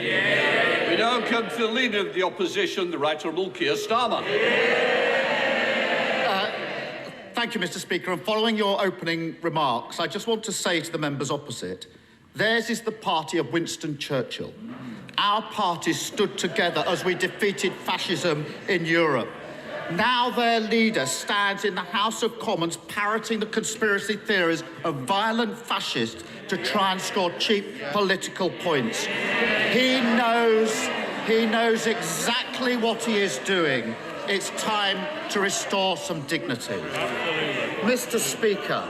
We now come to the Leader of the Opposition, the Right Honourable Keir Starmer. Thank you, Mr. Speaker. And following your opening remarks, I just want to say to the members opposite, theirs is the party of Winston Churchill. Our parties stood together as we defeated fascism in Europe. Now their leader stands in the House of Commons parroting the conspiracy theories of violent fascists to try and score cheap political points. He knows exactly what he is doing. It's time to restore some dignity. Mr. Speaker,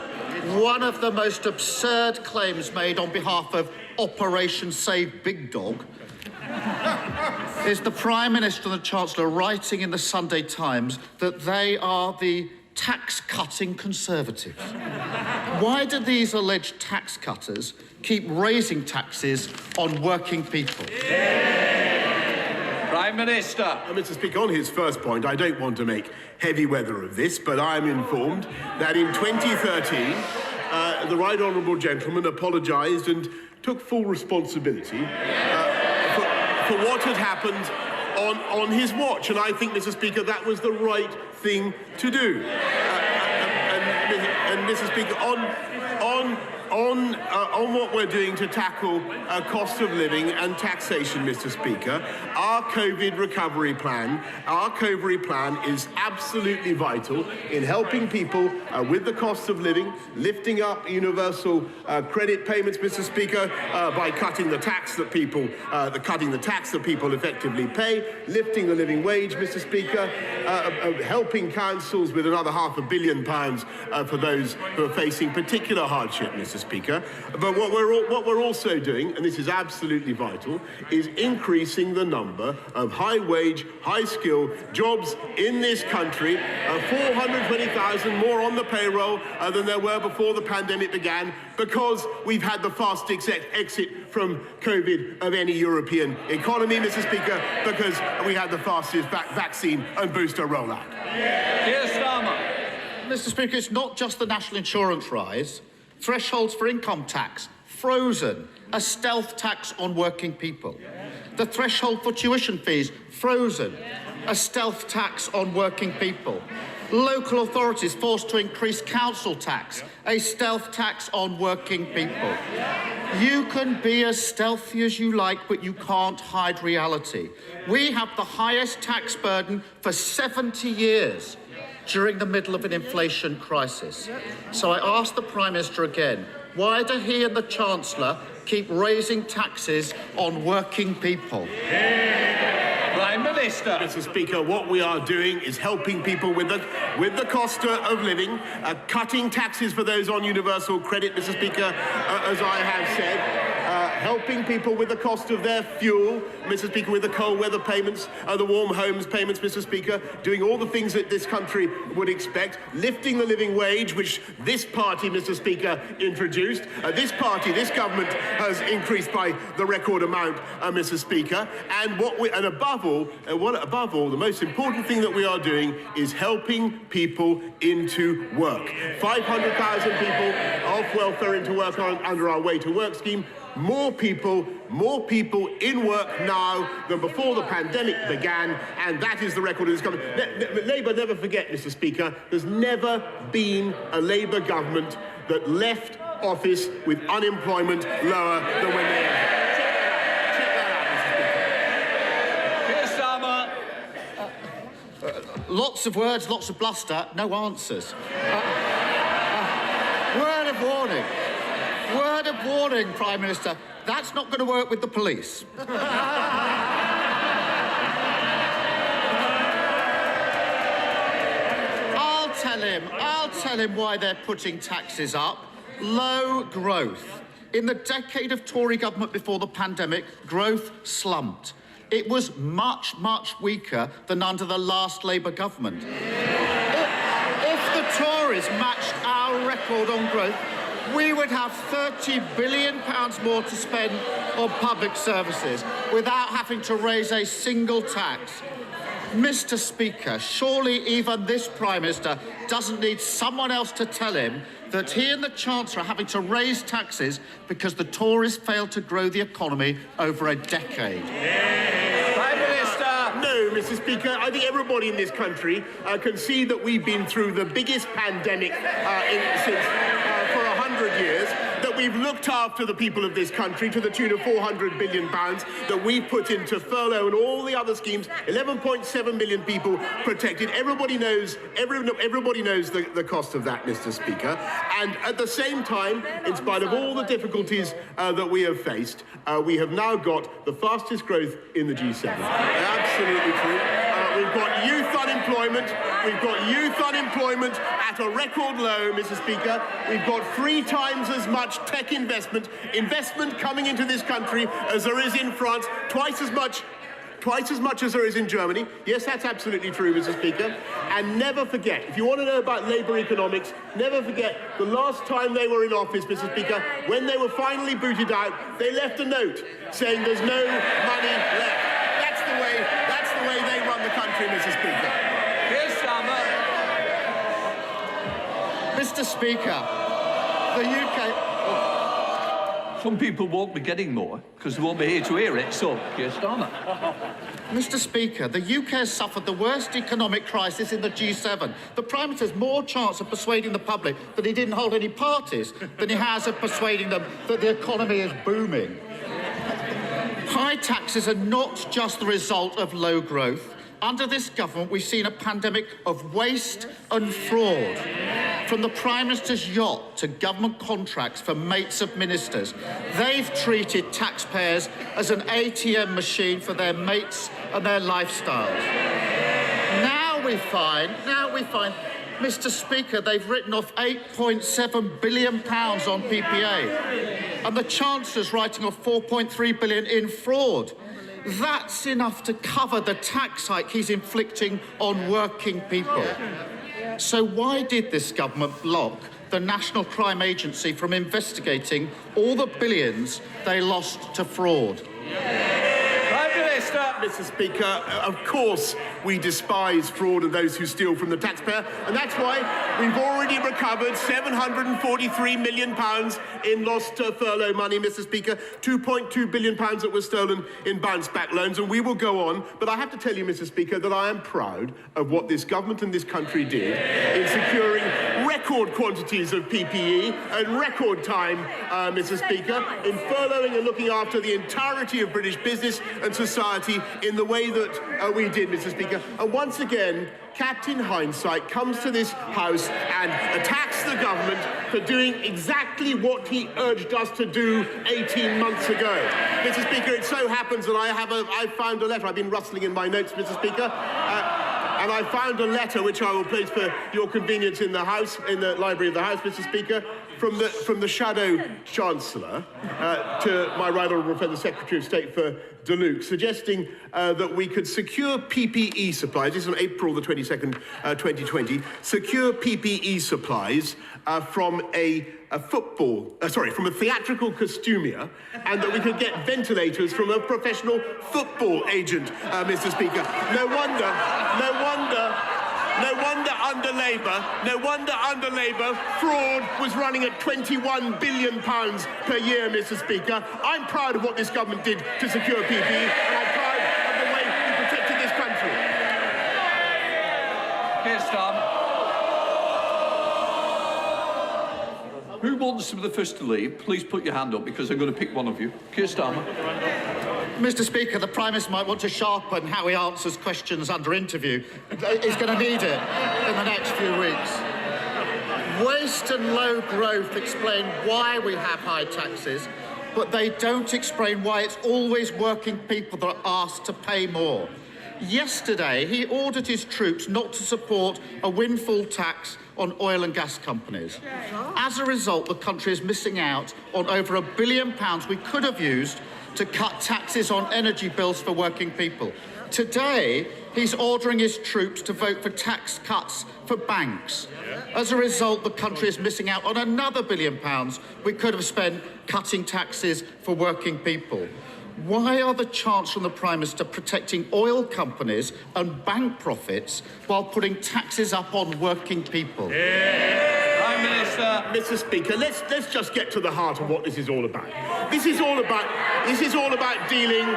one of the most absurd claims made on behalf of Operation Save Big Dog is the Prime Minister and the Chancellor writing in the Sunday Times that they are the tax-cutting Conservatives. Why do these alleged tax cutters keep raising taxes on working people? Prime Minister. Mr. Speaker, on his first point, I don't want to make heavy weather of this, but I am informed that in 2013, the Right Honourable Gentleman apologised and took full responsibility for what had happened on his watch. And I think, Mr. Speaker, that was the right thing to do. And Mr. Speaker, on what we're doing to tackle cost of living and taxation, Mr. Speaker, our COVID recovery plan is absolutely vital in helping people with the cost of living, lifting up universal credit payments, Mr. Speaker, by cutting the tax that people effectively pay, lifting the living wage, Mr. Speaker, helping councils with another £500 million for those who are facing particular hardship, Mr. Speaker. But what we're also doing, and this is absolutely vital, is increasing the number of high-wage, high-skill jobs in this country. 420,000 more on the payroll than there were before the pandemic began, because we've had the fastest exit from COVID of any European economy, Mr. Speaker, because we had the fastest vaccine and booster rollout. Keir Starmer. Mr. Speaker, it's not just the national insurance rise. Thresholds for income tax, frozen. A stealth tax on working people. The threshold for tuition fees, frozen. A stealth tax on working people. Local authorities forced to increase council tax, a stealth tax on working people. You can be as stealthy as you like, but you can't hide reality. We have the highest tax burden for 70 years. During the middle of an inflation crisis. So I ask the Prime Minister again, why do he and the Chancellor keep raising taxes on working people? Prime Minister. Mr. Speaker, what we are doing is helping people with the cost of living, cutting taxes for those on universal credit, Mr. Speaker, as I have said, helping people with the cost of their fuel, Mr. Speaker, with the cold weather payments, the warm homes payments, Mr. Speaker, doing all the things that this country would expect, lifting the living wage, which this party, Mr. Speaker, introduced. This government has increased by the record amount, Mr. Speaker. And above all, the most important thing that we are doing is helping people into work. 500,000 people off welfare into work under our Way to Work scheme. More people in work now than before the pandemic began, and that is the record of this government. Labour, never forget, Mr. Speaker, there's never been a Labour government that left office with unemployment lower than when they entered. Keir Starmer. Lots of words, lots of bluster, no answers. Word of warning. Word of warning, Prime Minister. That's not going to work with the police. I'll tell him why they're putting taxes up. Low growth. In the decade of Tory government before the pandemic, growth slumped. It was much, much weaker than under the last Labour government. If the Tories matched our record on growth, we would have £30 billion more to spend on public services without having to raise a single tax. Mr. Speaker, surely even this Prime Minister doesn't need someone else to tell him that he and the Chancellor are having to raise taxes because the Tories failed to grow the economy over a decade? Prime Minister. No, Mr. Speaker, I think everybody in this country can see that we've been through the biggest pandemic since for 100 years, that we've looked after the people of this country to the tune of £400 billion, that we've put into furlough and all the other schemes, 11.7 million people protected. Everybody knows the cost of that, Mr. Speaker. And at the same time, in spite of all the difficulties that we have faced, we have now got the fastest growth in the G7. Absolutely true. We've got youth unemployment. We've got youth unemployment at a record low, Mr. Speaker. We've got 3 times as much tech investment coming into this country as there is in France, twice as much as there is in Germany. Yes, that's absolutely true, Mr. Speaker. And never forget, if you want to know about Labour economics, never forget the last time they were in office, Mr. Speaker, when they were finally booted out, they left a note saying there's no money left. That's the way they run the country, Mr. Speaker. Keir Starmer. Mr. Speaker, the UK... Some people won't be getting more because they won't be here to hear it, so Keir Starmer. Mr. Speaker, the UK has suffered the worst economic crisis in the G7. The Prime Minister has more chance of persuading the public that he didn't hold any parties than he has of persuading them that the economy is booming. High taxes are not just the result of low growth. Under this government, we've seen a pandemic of waste and fraud. From the Prime Minister's yacht to government contracts for mates of ministers, they've treated taxpayers as an ATM machine for their mates and their lifestyles. Now we find, Mr. Speaker, they've written off £8.7 billion on PPA, and the Chancellor's writing off £4.3 billion in fraud. That's enough to cover the tax hike he's inflicting on working people. So why did this government block the National Crime Agency from investigating all the billions they lost to fraud? Prime Minister. Mr. Speaker, of course we despise fraud and those who steal from the taxpayer, and that's why we've already recovered £743 million in lost furlough money, Mr. Speaker, £2.2 billion that was stolen in bounce-back loans, and we will go on. But I have to tell you, Mr. Speaker, that I am proud of what this government and this country did in securing record quantities of PPE and record time, Mr. Speaker, in furloughing and looking after the entirety of British business and society in the way that we did, Mr. Speaker. And once again, Captain Hindsight comes to this House and attacks the government for doing exactly what he urged us to do 18 months ago. Mr. Speaker, it so happens that I found a letter. I've been rustling in my notes, Mr. Speaker. And I found a letter which I will place for your convenience in the House, in the library of the House, Mr. Speaker, from the Shadow Chancellor to my right honourable friend, the Secretary of State for Deluxe, suggesting that we could secure PPE supplies. This is on April the 22nd, 2020. Secure PPE supplies from from a theatrical costumier, and that we could get ventilators from a professional football agent, Mr. Speaker. No wonder under Labour, fraud was running at £21 billion per year, Mr. Speaker. I'm proud of what this government did to secure PPE, and I'm proud of the way we protected this country. Keir Starmer. Who wants to be the first to leave? Please put your hand up because I'm going to pick one of you. Keir Starmer. Mr. Speaker, the Prime Minister might want to sharpen how he answers questions under interview. He's going to need it in the next few weeks. Waste and low growth explain why we have high taxes, but they don't explain why it's always working people that are asked to pay more. Yesterday, he ordered his troops not to support a windfall tax on oil and gas companies. As a result, the country is missing out on over £1 billion we could have used to cut taxes on energy bills for working people. Today, he's ordering his troops to vote for tax cuts for banks. As a result, the country is missing out on another £1 billion we could have spent cutting taxes for working people. Why are the Chancellor and the Prime Minister protecting oil companies and bank profits while putting taxes up on working people? Prime Minister. Mr. Speaker, let's just get to the heart of what this is all about. This is all about dealing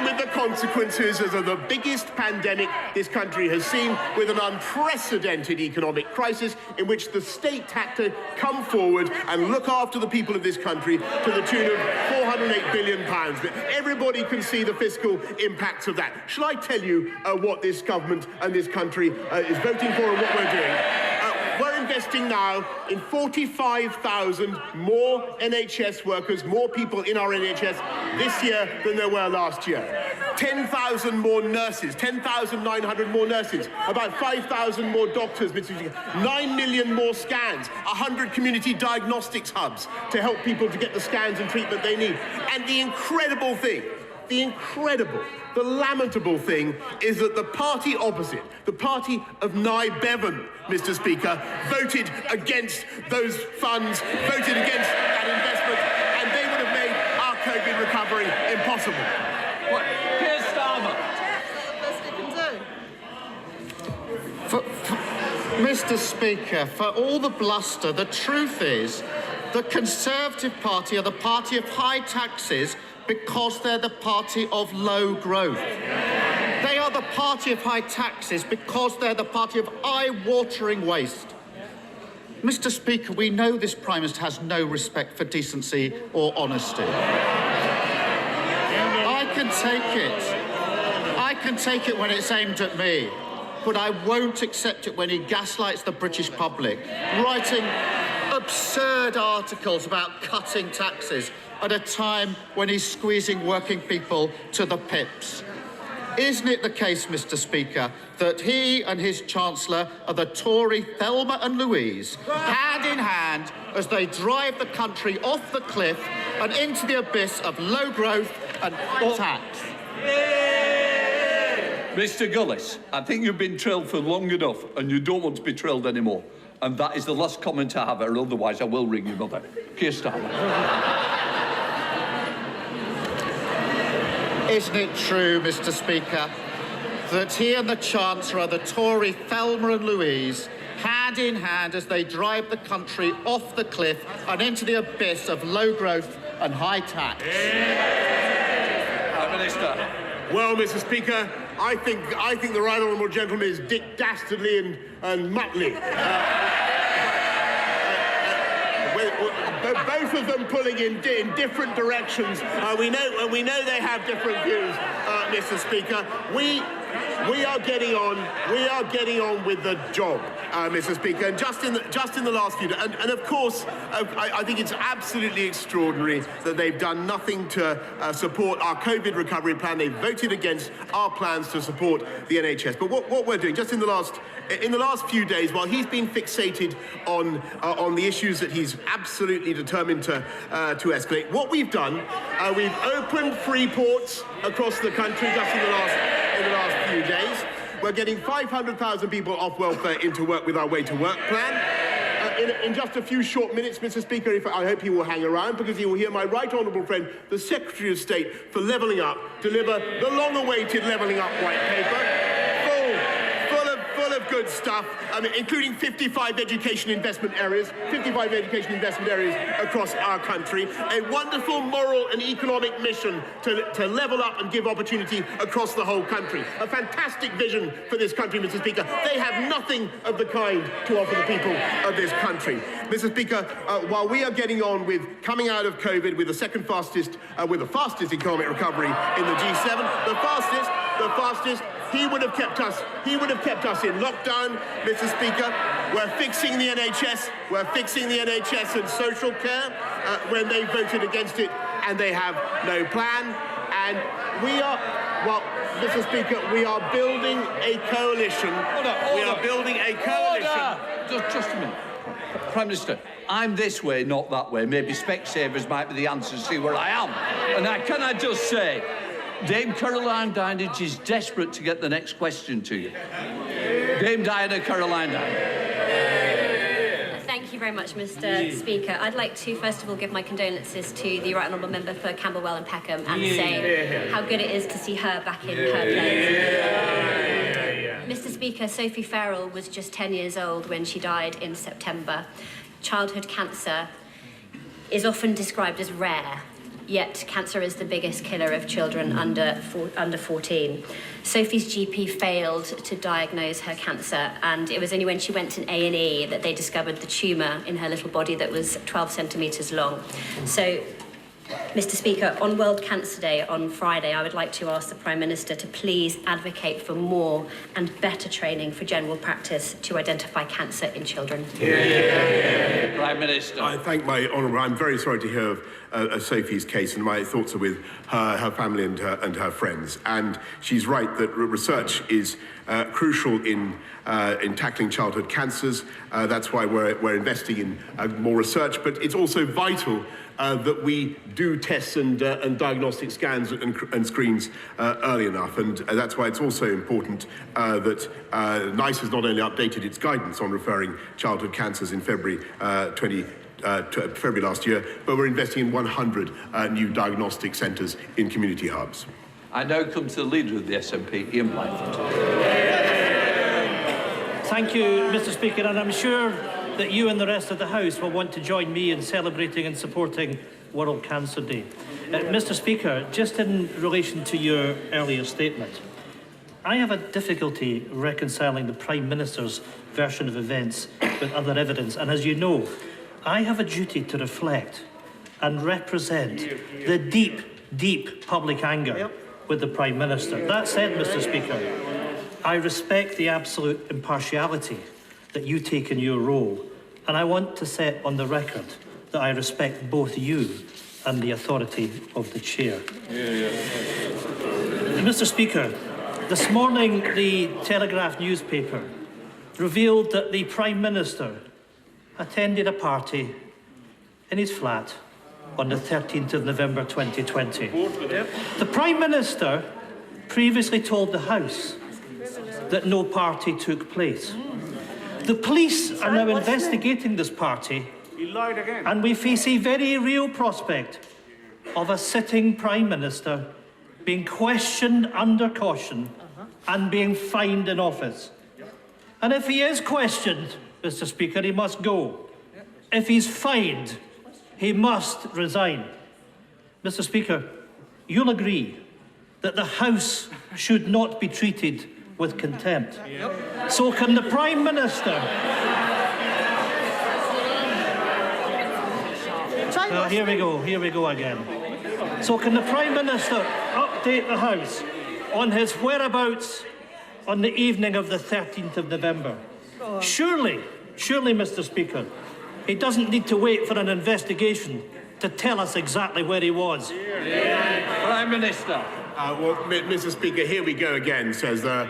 with the consequences of the biggest pandemic this country has seen, with an unprecedented economic crisis in which the state had to come forward and look after the people of this country to the tune of £408 billion. But everybody can see the fiscal impacts of that. Shall I tell you what this government and this country is voting for and what we're doing? We're investing now in 45,000 more NHS workers, more people in our NHS this year than there were last year. 10,000 more nurses, 10,900 more nurses, about 5,000 more doctors, 9 million more scans, 100 community diagnostics hubs to help people to get the scans and treatment they need. And the incredible thing, the lamentable thing is that the party opposite, the party of Nye Bevan, Mr. Speaker, voted against those funds, voted against that investment, and they would have made our COVID recovery impossible. What? Keir Starmer. Mr. Speaker, for all the bluster, the truth is the Conservative Party are the party of high taxes because they're the party of low growth. They are the party of high taxes because they're the party of eye-watering waste. Mr. Speaker, we know this Prime Minister has no respect for decency or honesty. I can take it when it's aimed at me, but I won't accept it when he gaslights the British public, writing absurd articles about cutting taxes at a time when he's squeezing working people to the pips. Isn't it the case, Mr. Speaker, that he and his Chancellor are the Tory Thelma and Louise, hand in hand, as they drive the country off the cliff and into the abyss of low growth and tax? Mr. Gullis, I think you've been trailed for long enough and you don't want to be trailed anymore. And that is the last comment I have, or otherwise I will ring your mother. Keir Starmer. Isn't it true, Mr. Speaker, that he and the Chancellor are the Tory Thelma and Louise, hand in hand as they drive the country off the cliff and into the abyss of low growth and high tax? Prime Minister. Well, Mr. Speaker, I think the right honourable gentleman is Dick Dastardly and Muttley. Both of them pulling in different directions. We know they have different views, Mr. Speaker. We are getting on with the job, Mr. Speaker. And just in the last few days, and of course, I think it's absolutely extraordinary that they've done nothing to support our COVID recovery plan. They've voted against our plans to support the NHS. But what we're doing, just in the last few days, while he's been fixated on the issues that he's absolutely determined to escalate, what we've done, we've opened free ports across the country just in the last few days. We're getting 500,000 people off welfare into work with our Way to Work plan. In just a few short minutes, Mr. Speaker, I hope he will hang around, because he will hear my right honourable friend, the Secretary of State for Levelling Up, deliver the long-awaited Levelling Up white paper, full of good stuff, including 55 education investment areas across our country, a wonderful moral and economic mission to level up and give opportunity across the whole country. A fantastic vision for this country, Mr. Speaker. They have nothing of the kind to offer the people of this country. Mr. Speaker, while we are getting on with coming out of COVID with the fastest economic recovery in the G7, the fastest, he would have kept us in lockdown, Mr. Speaker. We're fixing the NHS and social care when they voted against it, and they have no plan. And we are, well, Mr. Speaker, we are building a coalition. We are building a coalition. Just a minute. Prime Minister, I'm this way, not that way. Maybe Specsavers might be the answer to see where I am. And can I just say, Dame Caroline Dinage is desperate to get the next question to you. Dame Diana Caroline Dinage. Thank you very much, Mr. Speaker. I'd like to, first of all, give my condolences to the Right Honourable Member for Camberwell and Peckham and say how good it is to see her back in her place. Mr. Speaker, Sophie Farrell was just 10 years old when she died in September. childhood cancer is often described as rare, yet cancer is the biggest killer of children under 14. Sophie's GP failed to diagnose her cancer, and it was only when she went to A&E that they discovered the tumour in her little body that was 12 centimetres long. So, Mr. Speaker, on World Cancer Day on Friday, I would like to ask the Prime Minister to please advocate for more and better training for general practice to identify cancer in children. Prime Minister. I thank my honourable. I'm very sorry to hear of Sophie's case, and my thoughts are with her family and her friends. And she's right that research is crucial in tackling childhood cancers. That's why we're investing in more research. But it's also vital that we do tests and diagnostic scans and screens early enough, and that's why it's also important that NICE has not only updated its guidance on referring childhood cancers in February February last year, but we're investing in 100 new diagnostic centres in community hubs. I now come to the leader of the SNP, Ian Blackford. Thank you, Mr. Speaker, and I'm sure that you and the rest of the House will want to join me in celebrating and supporting World Cancer Day. Mr. Speaker, just in relation to your earlier statement, I have a difficulty reconciling the Prime Minister's version of events with other evidence, and as you know, I have a duty to reflect and represent the deep, deep public anger with the Prime Minister. That said, Mr. Speaker, I respect the absolute impartiality that you take in your role, and I want to set on the record that I respect both you and the authority of the chair. Mr. Speaker, this morning the Telegraph newspaper revealed that the Prime Minister attended a party in his flat on the 13th of November 2020. The Prime Minister previously told the House that no party took place. The police are now investigating this party, and we face a very real prospect of a sitting Prime Minister being questioned under caution and being fined in office. And if he is questioned, Mr. Speaker, he must go. If he's fined, he must resign. Mr. Speaker, you'll agree that the House should not be treated with contempt. So can the Prime Minister... here we go again. So can the Prime Minister update the House on his whereabouts on the evening of the 13th of November? Surely, Mr. Speaker, he doesn't need to wait for an investigation to tell us exactly where he was. Prime Minister. Well, Mr. Speaker, here we go again, says the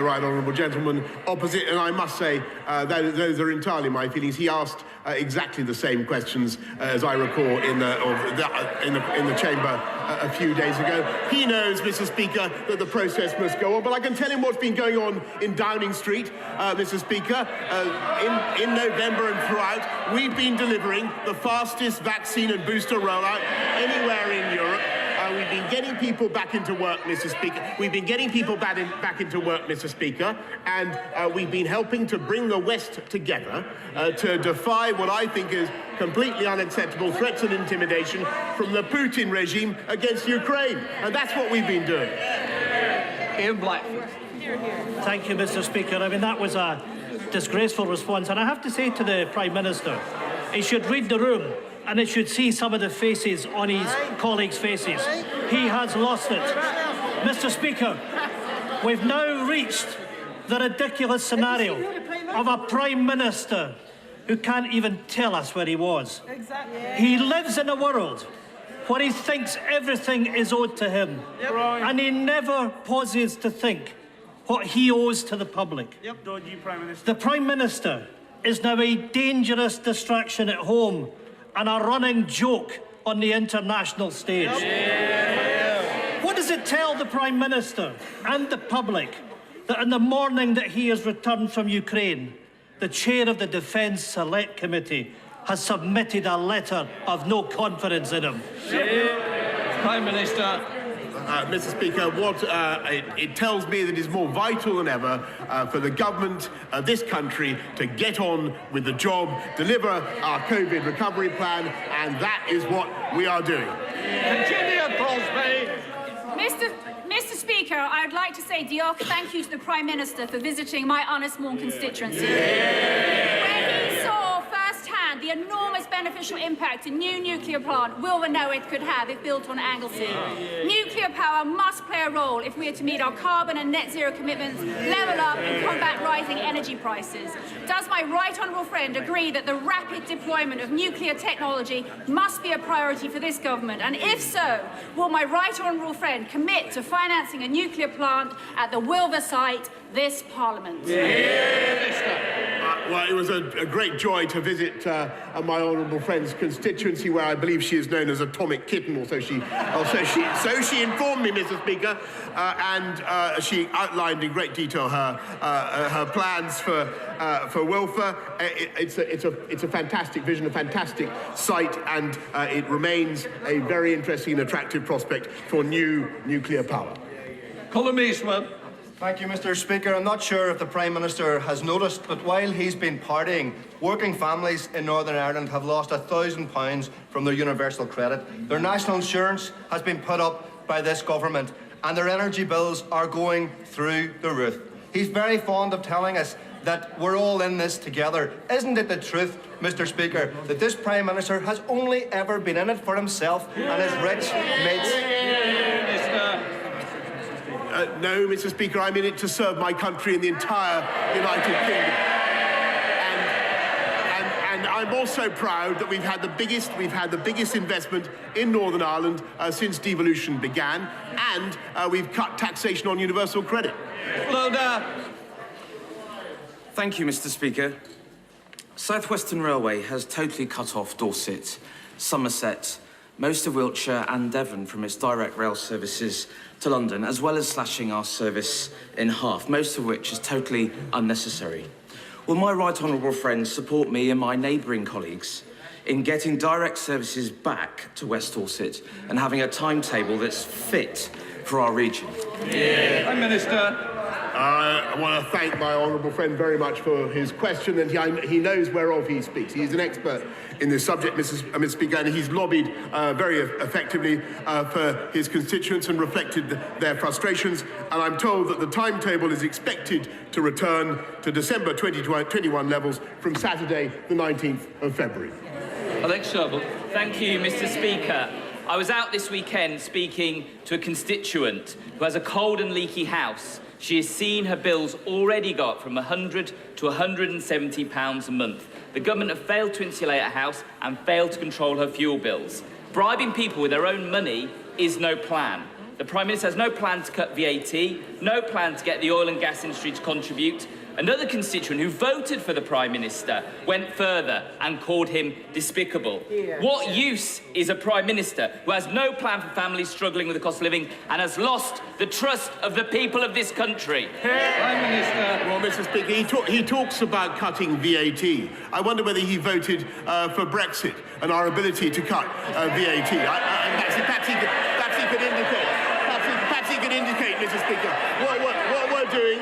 right honourable gentleman opposite, and I must say those are entirely my feelings. He asked exactly the same questions as I recall in the chamber a few days ago. He knows, Mr. Speaker, that the process must go on, but I can tell him what's been going on in Downing Street, Mr. Speaker. In November and throughout, we've been delivering the fastest vaccine and booster rollout anywhere in Europe. We've been getting people back into work, Mr. Speaker. We've been getting people back into work, Mr. Speaker, and we've been helping to bring the West together to defy what I think is completely unacceptable threats and intimidation from the Putin regime against Ukraine. And that's what we've been doing. Ian Blackford. Thank you, Mr. Speaker. I mean, that was a disgraceful response. And I have to say to the Prime Minister, he should read the room and he should see some of the faces on his colleagues' faces. He has lost it. Mr. Speaker, we've now reached the ridiculous scenario of a Prime Minister who can't even tell us where he was. He lives in a world where he thinks everything is owed to him, and he never pauses to think what he owes to the public. The Prime Minister is now a dangerous distraction at home and a running joke on the international stage. What does it tell the Prime Minister and the public that in the morning that he has returned from Ukraine, the chair of the Defence Select Committee has submitted a letter of no confidence in him? Prime Minister. Mr. Speaker, it tells me that it is more vital than ever for the government of this country to get on with the job, deliver our COVID recovery plan, and that is what we are doing. Virginia Crosby. Mr. Speaker, I would like to say thank you to the Prime Minister for visiting my Honestmorn constituency, where he saw firsthand the enormous beneficial impact a new nuclear plant will know it could have if built on Anglesey. Nuclear power must play a role if we are to meet our carbon and net zero commitments, level up and combat rising energy prices. Does my right honourable friend agree that the rapid deployment of nuclear technology must be a priority for this government? And if so, will my right honourable friend commit to financing a nuclear plant at the Wilver site this Parliament? Well, it was a great joy to visit my honourable friend's constituency, where I believe she is known as Atomic Kitten, or so she informed me, Mr. Speaker, and she outlined in great detail her plans for Wilfer. It's a fantastic vision, a fantastic site, and it remains a very interesting and attractive prospect for new nuclear power. Colin Eastman. Thank you, Mr. Speaker. I'm not sure if the Prime Minister has noticed, but while he's been partying, working families in Northern Ireland have lost £1,000 from their universal credit. Their national insurance has been put up by this government, and their energy bills are going through the roof. He's very fond of telling us that we're all in this together. Isn't it the truth, Mr. Speaker, that this Prime Minister has only ever been in it for himself and his rich mates? No, Mr. Speaker, I'm in it to serve my country and the entire United Kingdom. And I'm also proud that we've had the biggest investment in Northern Ireland since devolution began, and we've cut taxation on universal credit. Thank you, Mr. Speaker. South Western Railway has totally cut off Dorset, Somerset, most of Wiltshire and Devon from its direct rail services to London, as well as slashing our service in half, most of which is totally unnecessary. Will my right honourable friends support me and my neighbouring colleagues in getting direct services back to West Dorset and having a timetable that's fit for our region? Prime Minister. I want to thank my honourable friend very much for his question, and he knows whereof he speaks. He's an expert in this subject, Mr. Speaker, and he's lobbied very effectively for his constituents and reflected their frustrations. And I'm told that the timetable is expected to return to December 2021 levels from Saturday, the 19th of February. Alex Sherbel. Thank you, Mr. Speaker. I was out this weekend speaking to a constituent who has a cold and leaky house. She has seen her bills already go up from £100 to £170 a month. The government have failed to insulate her house and failed to control her fuel bills. Bribing people with their own money is no plan. The Prime Minister has no plan to cut VAT, no plan to get the oil and gas industry to contribute. Another constituent who voted for the Prime Minister went further and called him despicable. What use is a Prime Minister who has no plan for families struggling with the cost of living and has lost the trust of the people of this country? Prime Minister. Well, Mr. Speaker, he talks about cutting VAT. I wonder whether he voted for Brexit and our ability to cut VAT. Perhaps he could indicate, Mr. Speaker, what we're doing,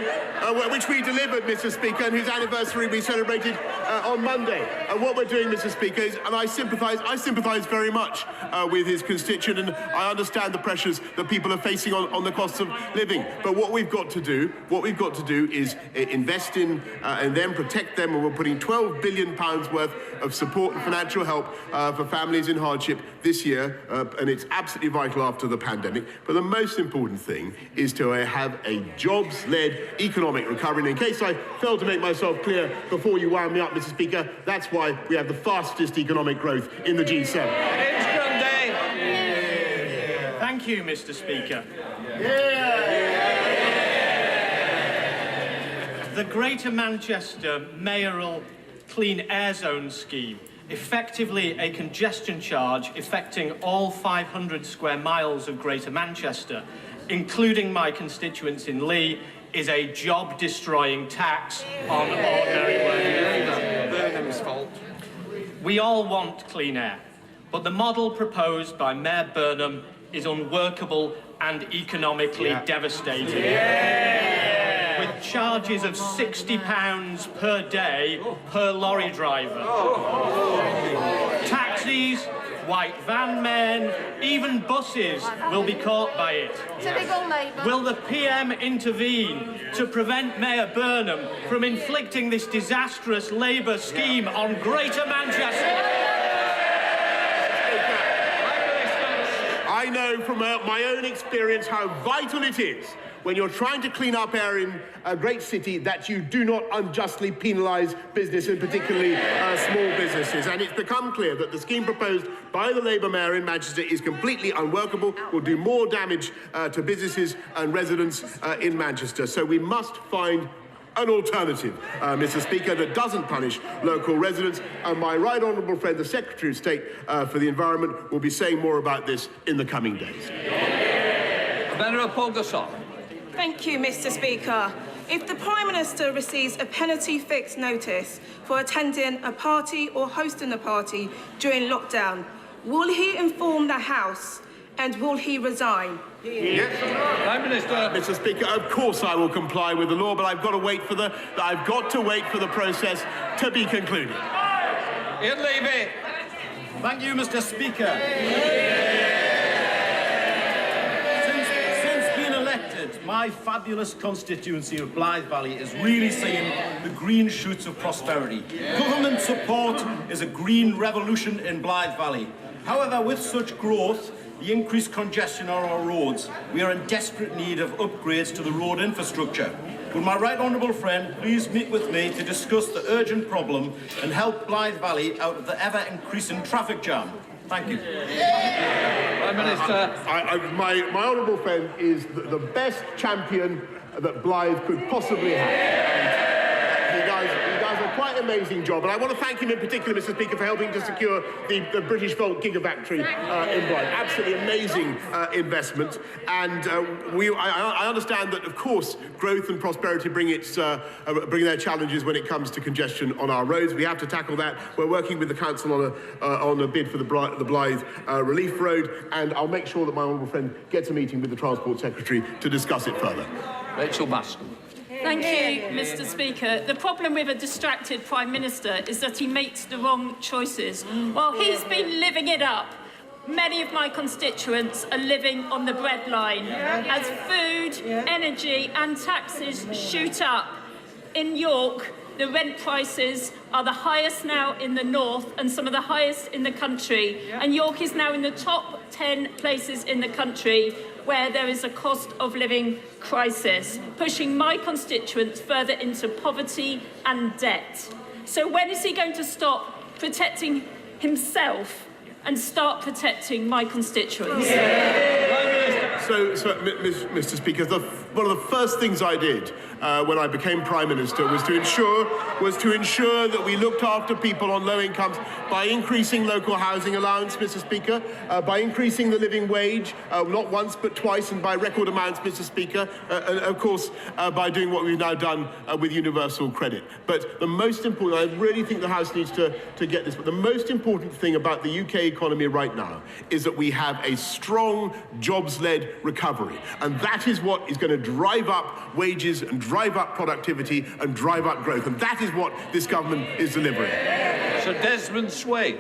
which we delivered, Mr. Speaker, and whose anniversary we celebrated on Monday. And what we're doing, Mr. Speaker, is, and I sympathise very much with his constituent, and I understand the pressures that people are facing on the cost of living. But what we've got to do is invest in and then protect them, and we're putting £12 billion worth of support and financial help for families in hardship this year, and it's absolutely vital after the pandemic. But the most important thing is to have a jobs-led economic recovery. And in case I failed to make myself clear before you wound me up, Mr. Speaker, that's why we have the fastest economic growth in the G7. Thank you, Mr. Speaker. The Greater Manchester Mayoral Clean Air Zone scheme, effectively a congestion charge affecting all 500 square miles of Greater Manchester, including my constituents in Lee, is a job-destroying tax on ordinary working. Burnham's fault. We all want clean air, but the model proposed by Mayor Burnham is unworkable and economically devastating. With charges of £60 per day per lorry driver. Taxis, white van men, even buses will be caught by it. Will the PM intervene to prevent Mayor Burnham from inflicting this disastrous Labour scheme on Greater Manchester? I know from my own experience how vital it is when you're trying to clean up air in a great city that you do not unjustly penalise business, and particularly small businesses. And it's become clear that the scheme proposed by the Labour mayor in Manchester is completely unworkable, will do more damage to businesses and residents in Manchester. So we must find an alternative, Mr. Speaker, that doesn't punish local residents. And my right honourable friend, the Secretary of State for the Environment, will be saying more about this in the coming days. Thank you, Mr. Speaker. If the Prime Minister receives a penalty fixed notice for attending a party or hosting a party during lockdown, will he inform the House and will he resign? Yes. Prime Minister. Mr. Speaker, of course I will comply with the law, but I've got to wait for the process to be concluded. Ian Levy. Thank you, Mr. Speaker. Since being elected, my fabulous constituency of Blythe Valley is really seeing the green shoots of prosperity. Government support is a green revolution in Blythe Valley. However, with such growth, the increased congestion on our roads, we are in desperate need of upgrades to the road infrastructure. Will my right honourable friend please meet with me to discuss the urgent problem and help Blythe Valley out of the ever-increasing traffic jam? Thank you. Prime Minister. My honourable friend is the best champion that Blythe could possibly have. He does a quite amazing job, and I want to thank him in particular, Mr. Speaker, for helping to secure the British Volt Gigafactory in Blythe. Absolutely amazing investment, and I understand that, of course, growth and prosperity bring their challenges when it comes to congestion on our roads. We have to tackle that. We're working with the council on a bid for the Blythe Relief Road, and I'll make sure that my honourable friend gets a meeting with the Transport Secretary to discuss it further. Rachel Baskin. Thank you, Mr. Speaker. The problem with a distracted Prime Minister is that he makes the wrong choices. While he's been living it up, many of my constituents are living on the breadline as food, energy and taxes shoot up. In York, the rent prices are the highest now in the north and some of the highest in the country. And York is now in the top 10 places in the country where there is a cost of living crisis, pushing my constituents further into poverty and debt. So when is he going to stop protecting himself and start protecting my constituents? So, Mr. Speaker, one of the first things I did when I became Prime Minister was to ensure that we looked after people on low incomes by increasing local housing allowance, Mr. Speaker, by increasing the living wage, not once but twice, and by record amounts, Mr. Speaker, and of course by doing what we've now done with universal credit. But the most important, I really think the House needs to get this, but the most important thing about the UK economy right now is that we have a strong jobs-led recovery, and that is what is going to drive up wages and drive up productivity and drive up growth, and that is what this government is delivering. Sir Desmond Swain.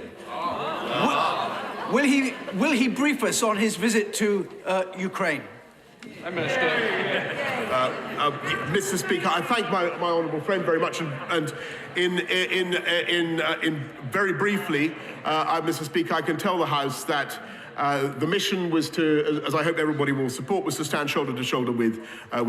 Will he brief us on his visit to Ukraine? Prime Minister. Mr. Speaker, I thank my honourable friend very much, and in very briefly, Mr. Speaker, I can tell the House that the mission was to, as I hope everybody will support, was to stand shoulder to shoulder with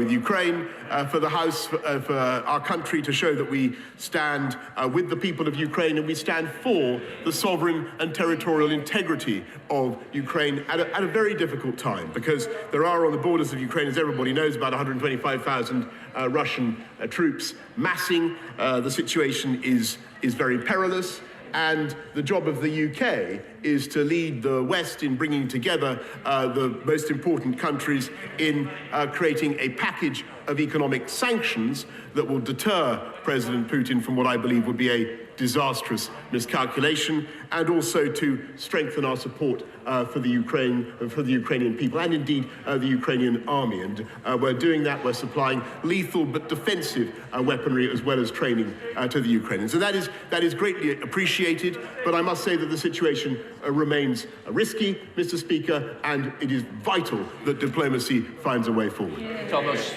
Ukraine, for the House, for our country to show that we stand with the people of Ukraine and we stand for the sovereign and territorial integrity of Ukraine at a very difficult time, because there are on the borders of Ukraine, as everybody knows, about 125,000 Russian troops massing. The situation is very perilous. And the job of the UK is to lead the West in bringing together the most important countries in creating a package of economic sanctions that will deter President Putin from what I believe would be a disastrous miscalculation, and also to strengthen our support for the Ukrainian people and indeed the Ukrainian army. And we're doing that. We're supplying lethal but defensive weaponry as well as training to the Ukrainians. So that is greatly appreciated. But I must say that the situation remains risky, Mr. Speaker, and it is vital that diplomacy finds a way forward. Thomas.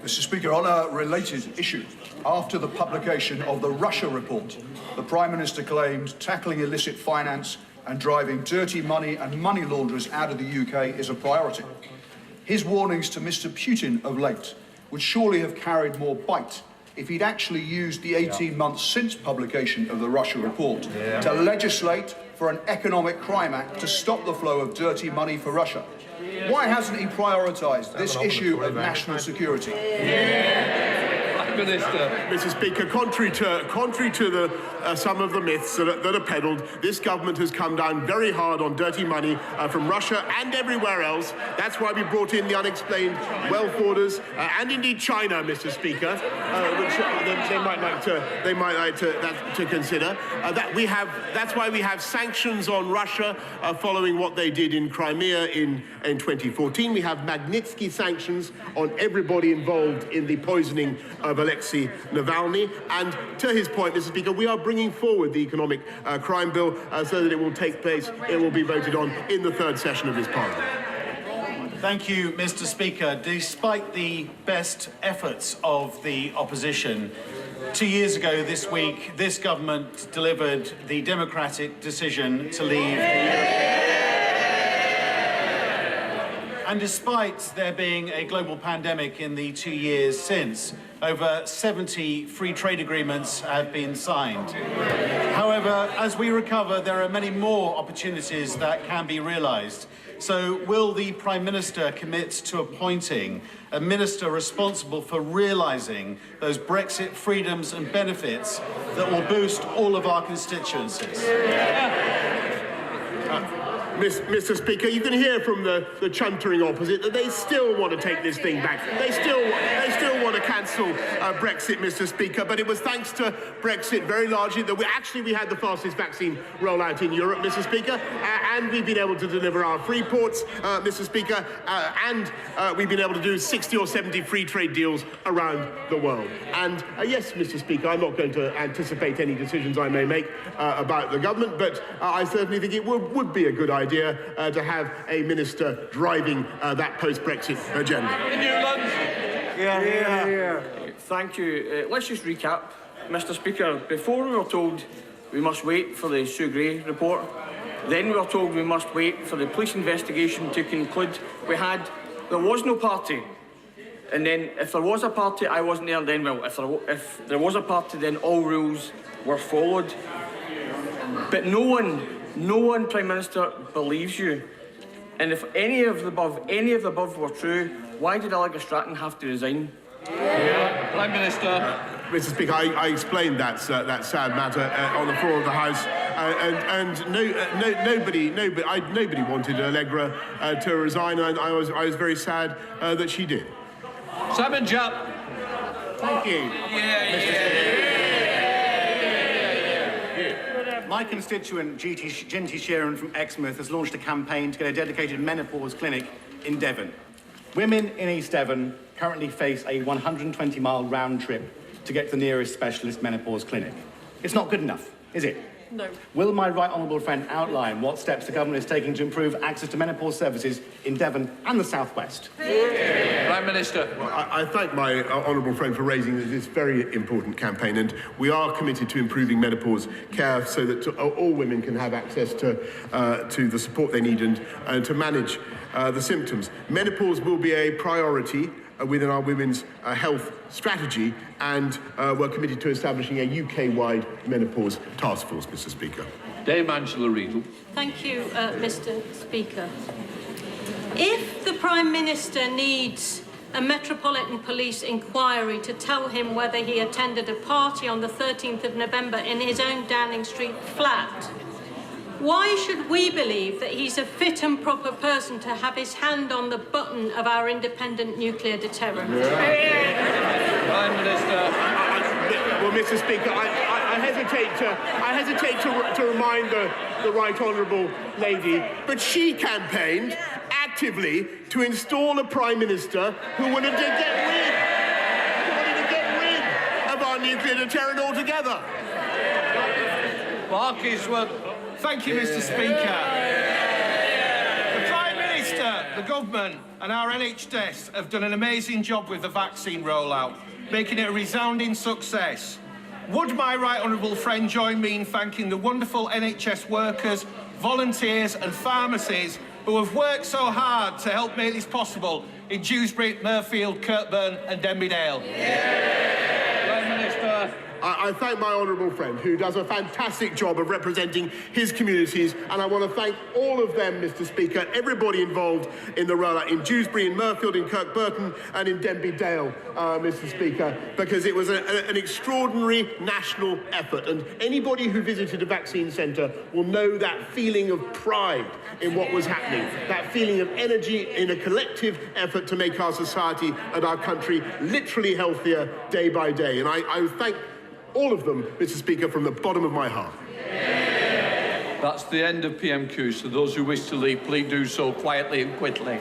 Mr. Speaker, on a related issue, after the publication of the Russia report, the Prime Minister claimed tackling illicit finance and driving dirty money and money launderers out of the UK is a priority. His warnings to Mr. Putin of late would surely have carried more bite if he'd actually used the 18 months since publication of the Russia report to legislate for an economic crime act to stop the flow of dirty money for Russia. Why hasn't he prioritised this issue of national security? Mr. Speaker, contrary to some of the myths that are peddled, this government has come down very hard on dirty money from Russia and everywhere else. That's why we brought in the unexplained wealth orders and indeed China, Mr. Speaker, which they might like to consider. That's why we have sanctions on Russia following what they did in Crimea in 2014. We have Magnitsky sanctions on everybody involved in the poisoning of Alexei Navalny. And to his point, Mr. Speaker, we are bringing forward the economic crime bill so that it will take place, it will be voted on in the third session of this Parliament. Thank you, Mr. Speaker. Despite the best efforts of the opposition, 2 years ago this week, this government delivered the democratic decision to leave the European Union. And despite there being a global pandemic in the 2 years since, over 70 free trade agreements have been signed. However, as we recover, there are many more opportunities that can be realised. So will the Prime Minister commit to appointing a minister responsible for realising those Brexit freedoms and benefits that will boost all of our constituencies? Mr. Speaker, you can hear from the chuntering opposite that they still want to take this thing back. They still want to cancel Brexit, Mr. Speaker. But it was thanks to Brexit very largely that we had the fastest vaccine rollout in Europe, Mr. Speaker, and we've been able to deliver our free ports, Mr. Speaker, and we've been able to do 60 or 70 free trade deals around the world. And yes, Mr. Speaker, I'm not going to anticipate any decisions I may make about the government, but I certainly think it would be a good idea to have a minister driving that post-Brexit agenda. Thank you. Let's just recap, Mr. Speaker. Before we were told we must wait for the Sue Gray report, then we were told we must wait for the police investigation to conclude. There was no party. And then if there was a party, I wasn't there then. Well, if there was a party, then all rules were followed. But no one, Prime Minister, believes you. And if any of the above were true, why did Allegra Stratton have to resign? Prime Minister. Mr. Speaker, I explained that sad matter on the floor of the House, and nobody wanted Allegra to resign, and I was very sad that she did. Simon Jupp. Thank you. My constituent, Ginty Sheeran from Exmouth, has launched a campaign to get a dedicated menopause clinic in Devon. Women in East Devon currently face a 120-mile round trip to get to the nearest specialist menopause clinic. It's not good enough, is it? No. Will my right honourable friend outline what steps the government is taking to improve access to menopause services in Devon and the South West? Prime Minister. Well, I thank my honourable friend for raising this very important campaign, and we are committed to improving menopause care so that all women can have access to the support they need and to manage the symptoms. Menopause will be a priority within our women's health strategy, and we're committed to establishing a UK-wide menopause task force, Mr. Speaker. Dame Angela Riedel. Thank you, Mr. Speaker. If the Prime Minister needs a Metropolitan Police inquiry to tell him whether he attended a party on the 13th of November in his own Downing Street flat, why should we believe that he's a fit and proper person to have his hand on the button of our independent nuclear deterrent? Prime Minister. Well, Mr. Speaker, hesitate to remind the right honourable lady, but she campaigned actively to install a Prime Minister who wanted to get rid of our nuclear deterrent altogether. Thank you, Mr. Speaker. The Prime Minister, the government and our NHS have done an amazing job with the vaccine rollout, making it a resounding success. Would my right honourable friend join me in thanking the wonderful NHS workers, volunteers and pharmacies who have worked so hard to help make this possible in Dewsbury, Mirfield, Kirkburn and Denbydale? Prime Minister. I thank my honourable friend, who does a fantastic job of representing his communities, and I want to thank all of them, Mr. Speaker, everybody involved in the rollout in Dewsbury, in Mirfield, in Kirkburton and in Denbydale, Mr. Speaker, because it was an extraordinary national effort, and anybody who visited a vaccine centre will know that feeling of pride in what was happening, that feeling of energy in a collective effort to make our society and our country literally healthier day by day. And I thank all of them, Mr. Speaker, from the bottom of my heart. That's the end of PMQ, so those who wish to leave, please do so quietly and quickly.